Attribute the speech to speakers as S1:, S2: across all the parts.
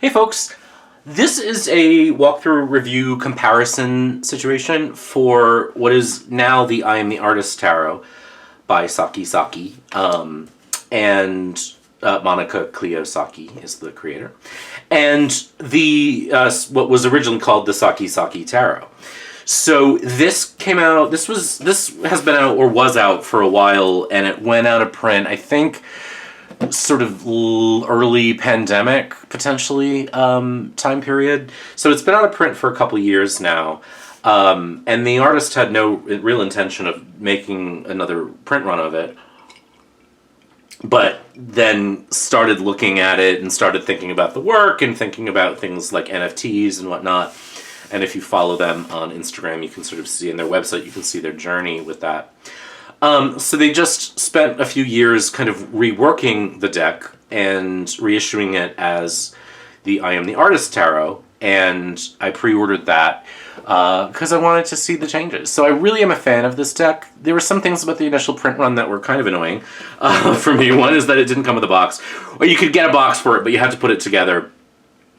S1: Hey folks, this is a walkthrough review comparison situation for what is now the I Am the Artist Tarot by Sakki Sakki, and Monica Cleo Sakki is the creator, and the what was originally called the Sakki Sakki Tarot. So this came out, this has been out or was out for a while, and it went out of print, I think, sort of early pandemic, potentially, time period. So it's been out of print for a couple years now. And the artist had no real intention of making another print run of it. But then started looking at it and started thinking about the work and thinking about things like NFTs and whatnot. And if you follow them on Instagram, you can sort of see in their website, you can see their journey with that. So they just spent a few years kind of reworking the deck and reissuing it as the I Am the Artist Tarot, and I pre-ordered that because I wanted to see the changes. So I really am a fan of this deck. There were some things about the initial print run that were kind of annoying for me. One is that it didn't come with a box, or you could get a box for it, but you had to put it together.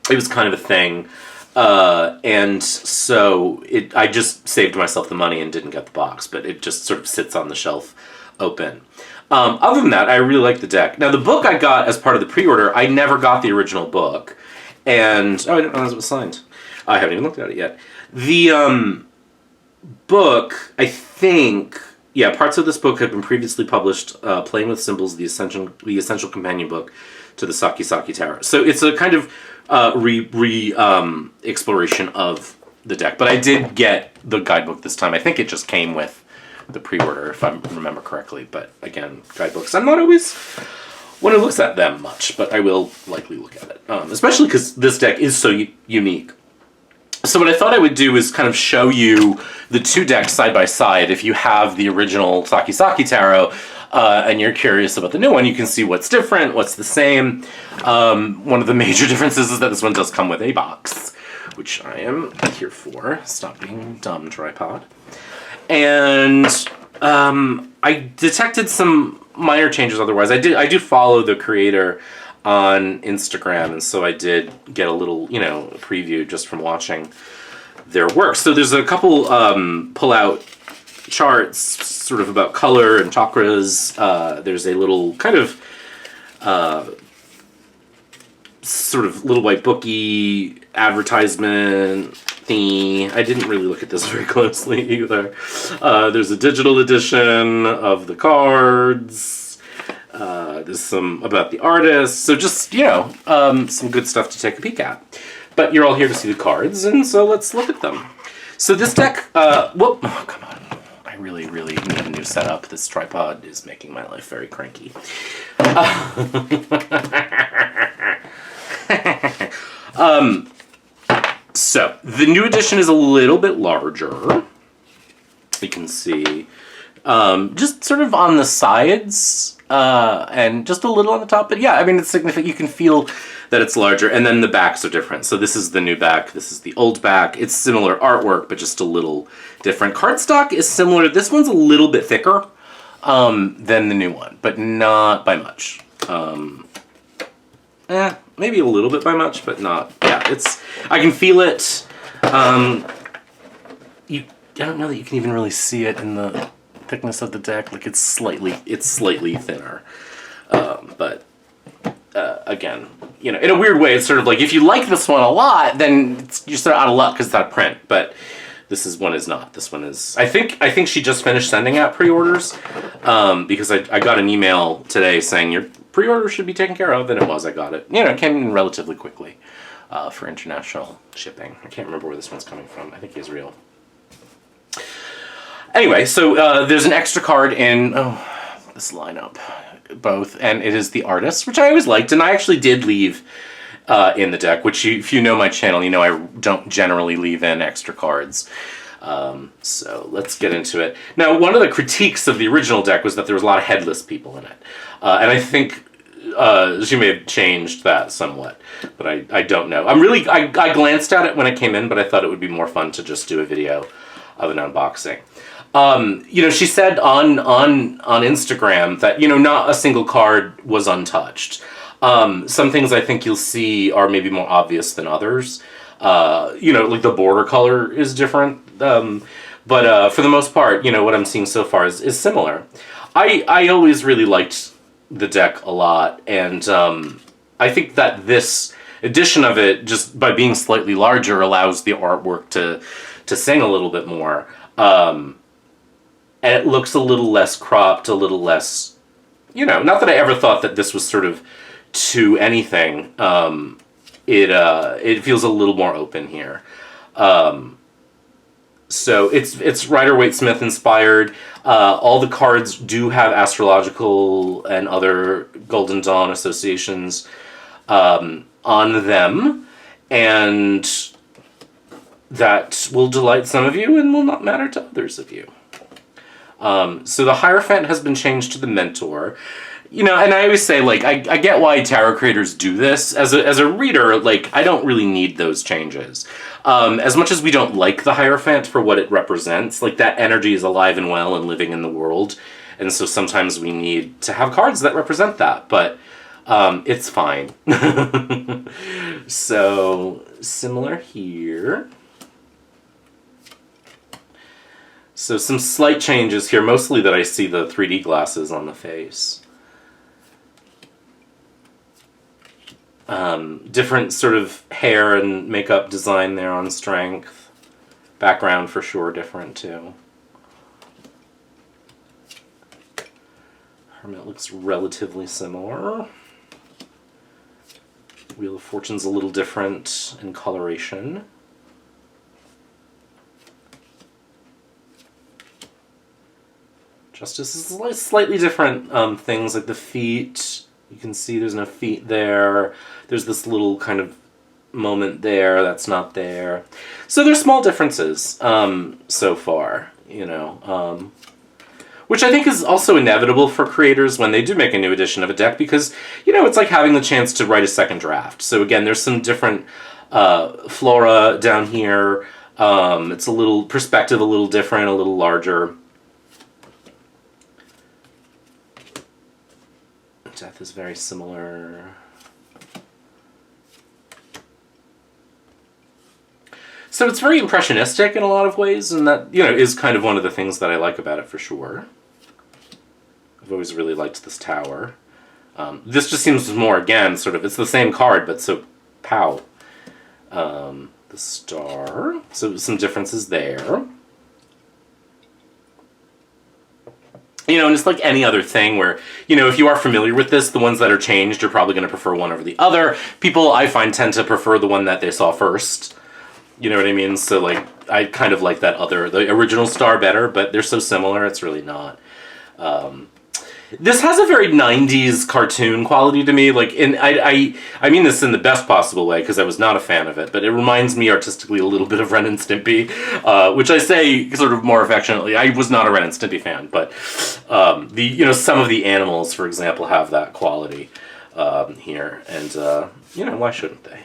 S1: It was kind of a thing. And so I just saved myself the money and didn't get the box, but it just sort of sits on the shelf open. Other than that, I really like the deck. Now, the book I got as part of the pre-order, I never got the original book, and I didn't realize it was signed. I haven't even looked at it yet. The book, I think, parts of this book had been previously published, Playing with Symbols, the essential companion book to the Sakki Sakki Tarot. So it's a kind of exploration of the deck, but I did get the guidebook this time. I think it just came with the pre-order, if I remember correctly. But again, guidebooks, I'm not always one who looks at them much, but I will likely look at it, especially because this deck is so unique. So what I thought I would do is kind of show you the two decks side by side. If you have the original Sakki Sakki Tarot, and you're curious about the new one, you can see what's different, what's the same. One of the major differences is that this one does come with a box, which I am here for. Stop being dumb, tripod. And I detected some minor changes otherwise. I do follow the creator on Instagram, and so I did get a little, preview just from watching their work. So there's a couple pull-out charts sort of about color and chakras. There's a little kind of sort of little white booky advertisement thingy. I didn't really look at this very closely either. There's a digital edition of the cards. There's some about the artist. So just, some good stuff to take a peek at. But you're all here to see the cards, and so let's look at them. So this deck, oh, come on. I really need a new setup. This tripod is making my life very cranky. So, the new edition is a little bit larger. You can see just sort of on the sides and just a little on the top. But yeah, I mean, it's significant. You can feel that it's larger. And then the backs are different. So this is the new back. This is the old back. It's similar artwork, but just a little different. Cardstock is similar. This one's a little bit thicker than the new one, but not by much. Maybe a little bit by much, but not. Yeah, I can feel it. I don't know that you can even really see it in the thickness of the deck. Like it's slightly thinner. But again, in a weird way, it's sort of like if you like this one a lot, then you're sort of out of luck because it's out of print. But this one is not. This one is. I think she just finished sending out pre-orders because I got an email today saying your pre-order should be taken care of, and it was. I got it. It came in relatively quickly for international shipping. I can't remember where this one's coming from. I think Israel. Anyway, so there's an extra card in this lineup, both, and it is the artist, which I always liked, and I actually did leave in the deck, which if you know my channel, I don't generally leave in extra cards. So let's get into it. Now, one of the critiques of the original deck was that there was a lot of headless people in it. And I think she may have changed that somewhat, but I don't know. I glanced at it when it came in, but I thought it would be more fun to just do a video of an unboxing. She said on Instagram that, not a single card was untouched. Some things I think you'll see are maybe more obvious than others. Like the border color is different. But for the most part, what I'm seeing so far is similar. I always really liked the deck a lot, and I think that this edition of it, just by being slightly larger, allows the artwork to sing a little bit more. And it looks a little less cropped, a little less, not that I ever thought that this was sort of to anything. It feels a little more open here. So it's Rider-Waite-Smith inspired. All the cards do have astrological and other Golden Dawn associations on them, and that will delight some of you and will not matter to others of you. So the Hierophant has been changed to the Mentor. And I always say, I get why tarot creators do this. As a reader, I don't really need those changes. As much as we don't like the Hierophant for what it represents, that energy is alive and well and living in the world. And so sometimes we need to have cards that represent that. But it's fine. So, similar here. So some slight changes here, mostly that I see the 3D glasses on the face. Different sort of hair and makeup design there on Strength. Background for sure different too. Hermit looks relatively similar. Wheel of Fortune's a little different in coloration. Justice is slightly different things, like the feet. You can see there's no feet there. There's this little kind of moment there that's not there. So there's small differences so far, which I think is also inevitable for creators when they do make a new edition of a deck, because, it's like having the chance to write a second draft. So again, there's some different flora down here. It's a little perspective, a little different, a little larger. Death is very similar. So it's very impressionistic in a lot of ways, and that, is kind of one of the things that I like about it for sure. I've always really liked this tower. This just seems more, again, sort of, it's the same card, but so pow. The star. So some differences there. And it's like any other thing where, if you are familiar with this, the ones that are changed, you're probably going to prefer one over the other. People, I find, tend to prefer the one that they saw first. You know what I mean? So, I kind of like the original star better, but they're so similar, it's really not. This has a very 90s cartoon quality to me. I mean this in the best possible way, because I was not a fan of it, but it reminds me artistically a little bit of Ren and Stimpy, which I say sort of more affectionately. I was not a Ren and Stimpy fan, but some of the animals, for example, have that quality here, and why shouldn't they?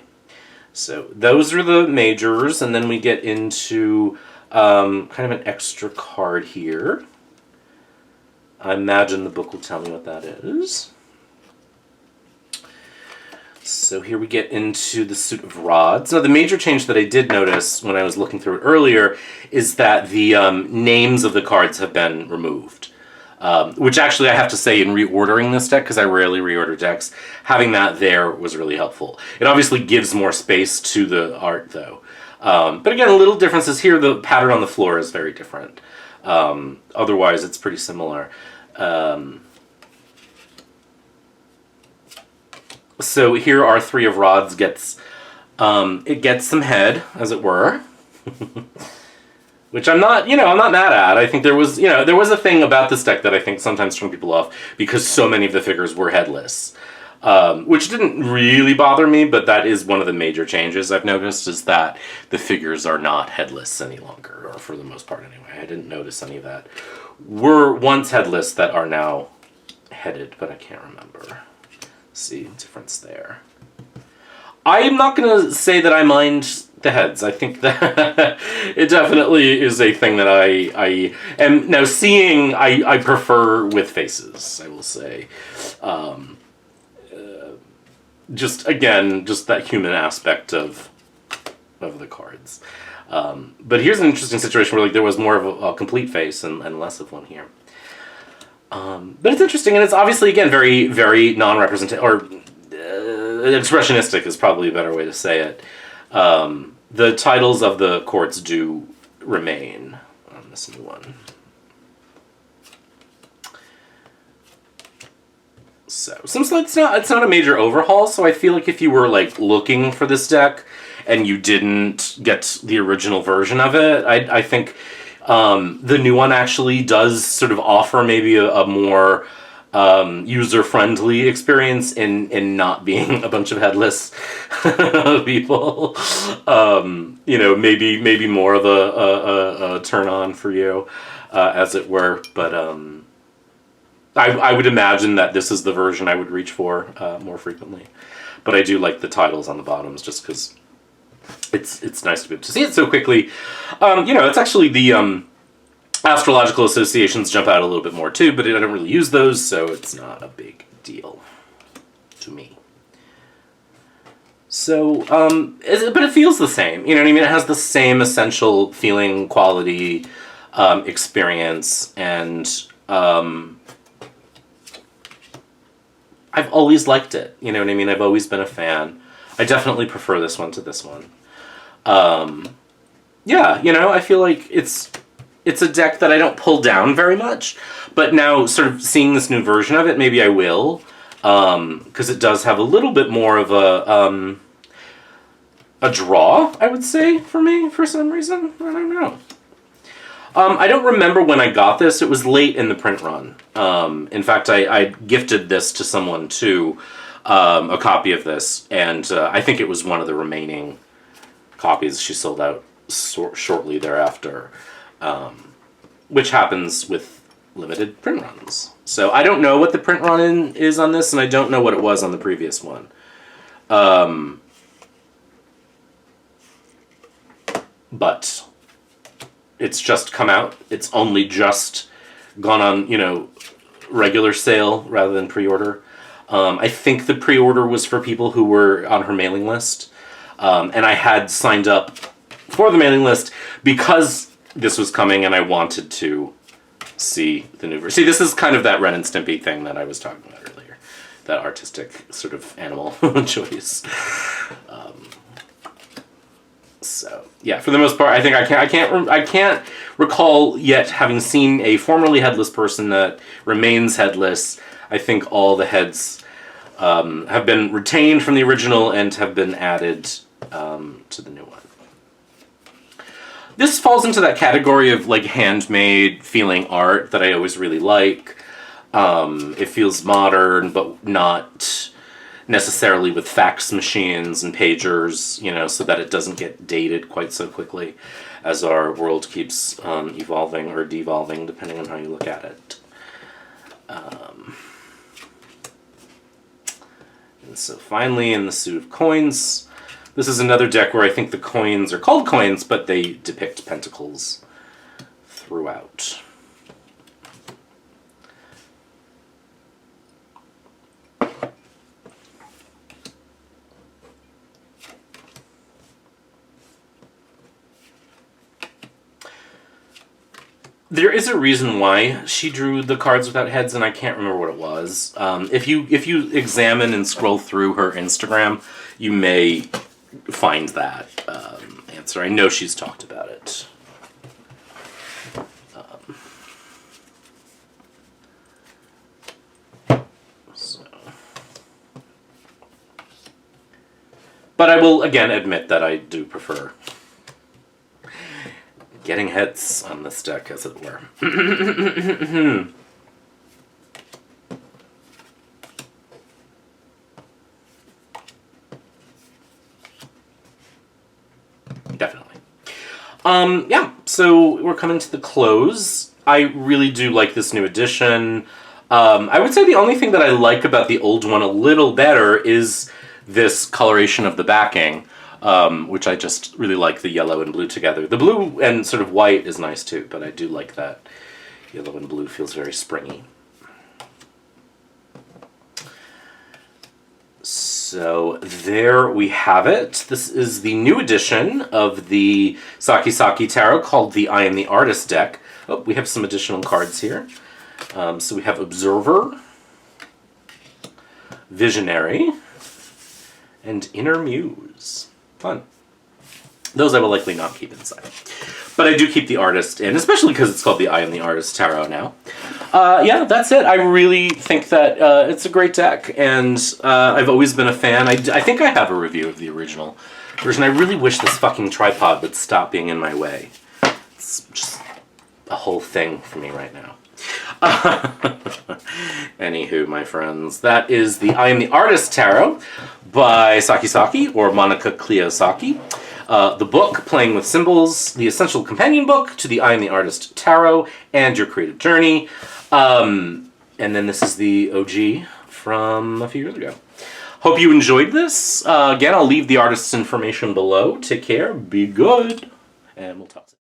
S1: So those are the majors, and then we get into kind of an extra card here. I imagine the book will tell me what that is. So here we get into the Suit of Rods. Now, the major change that I did notice when I was looking through it earlier is that the names of the cards have been removed. Which actually, I have to say, in reordering this deck, because I rarely reorder decks, having that there was really helpful. It obviously gives more space to the art, though. But again, little differences here. The pattern on the floor is very different. Otherwise, it's pretty similar. So here are Three of Rods gets some head, as it were. Which I'm not mad at. I think there was a thing about this deck that I think sometimes turned people off, because so many of the figures were headless. Which didn't really bother me, but that is one of the major changes I've noticed, is that the figures are not headless any longer, or for the most part anyway. I didn't notice any that were once headless that are now headed, but I can't remember. See, difference there. I'm not going to say that I mind the heads. I think that it definitely is a thing that I am now seeing. I prefer with faces, I will say. just again, just that human aspect of the cards. But here's an interesting situation where like there was more of a complete face and less of one here. But it's interesting, and it's obviously again very very non-representative or expressionistic is probably a better way to say it. The titles of the courts do remain on this new one. So seems like it's not a major overhaul. So I feel like if you were like looking for this deck and you didn't get the original version of it, I think the new one actually does sort of offer maybe a more user-friendly experience in not being a bunch of headless people. You know, maybe more of a turn on for you, as it were. But I would imagine that this is the version I would reach for more frequently. But I do like the titles on the bottoms just because it's nice to be able to see it so quickly. You know, it's actually the astrological associations jump out a little bit more too, but I don't really use those, so it's not a big deal to me. So, but it feels the same. You know what I mean? It has the same essential feeling, quality, experience, and I've always liked it. You know what I mean? I've always been a fan. I definitely prefer this one to this one. Yeah, you know, I feel like it's a deck that I don't pull down very much, but now sort of seeing this new version of it, maybe I will, because it does have a little bit more of a draw, I would say, for me, for some reason. I don't know. I don't remember when I got this. It was late in the print run. In fact, I gifted this to someone too, a copy of this, and I think it was one of the remaining copies. She sold out shortly thereafter, which happens with limited print runs. So I don't know what the print run is on this, and I don't know what it was on the previous one. But it's just come out. It's only just gone on, you know, regular sale rather than pre-order. I think the pre-order was for people who were on her mailing list. And I had signed up for the mailing list because this was coming and I wanted to see the new version. See, this is kind of that Ren and Stimpy thing that I was talking about earlier. That artistic sort of animal choice. So yeah, for the most part, I think I can't recall yet having seen a formerly headless person that remains headless. I think all the heads have been retained from the original and have been added to the new one. This falls into that category of like handmade feeling art that I always really like. It feels modern, but not necessarily with fax machines and pagers, you know, so that it doesn't get dated quite so quickly as our world keeps evolving or devolving, depending on how you look at it. And so finally, in the suit of coins, this is another deck where I think the coins are called coins, but they depict pentacles throughout. There is a reason why she drew the cards without heads, and I can't remember what it was. If you examine and scroll through her Instagram, you may find that answer. I know she's talked about it. But I will again admit that I do prefer getting heads on this deck, as it were. Definitely. Yeah, so we're coming to the close. I really do like this new edition. I would say the only thing that I like about the old one a little better is this coloration of the backing. Which I just really like the yellow and blue together. The blue and sort of white is nice too, but I do like that yellow and blue feels very springy. So there we have it. This is the new edition of the Sakki Sakki Tarot called the I Am the Artist deck. Oh, we have some additional cards here. So we have Observer, Visionary, and Inner Muse. Fun. Those I will likely not keep inside. But I do keep the Artist in, especially because it's called the I Am the Artist Tarot now. Yeah, that's it. I really think that it's a great deck, and I've always been a fan. I think I have a review of the original version. I really wish this fucking tripod would stop being in my way. It's just a whole thing for me right now. Anywho, my friends, that is the I Am the Artist Tarot by Sakki Sakki, or Monica Cleo Sakki. The book, Playing with Symbols, the essential companion book to the I Am the Artist Tarot and Your Creative Journey. And then this is the OG from a few years ago. Hope you enjoyed this. Again, I'll leave the artist's information below. Take care, be good, and we'll talk soon.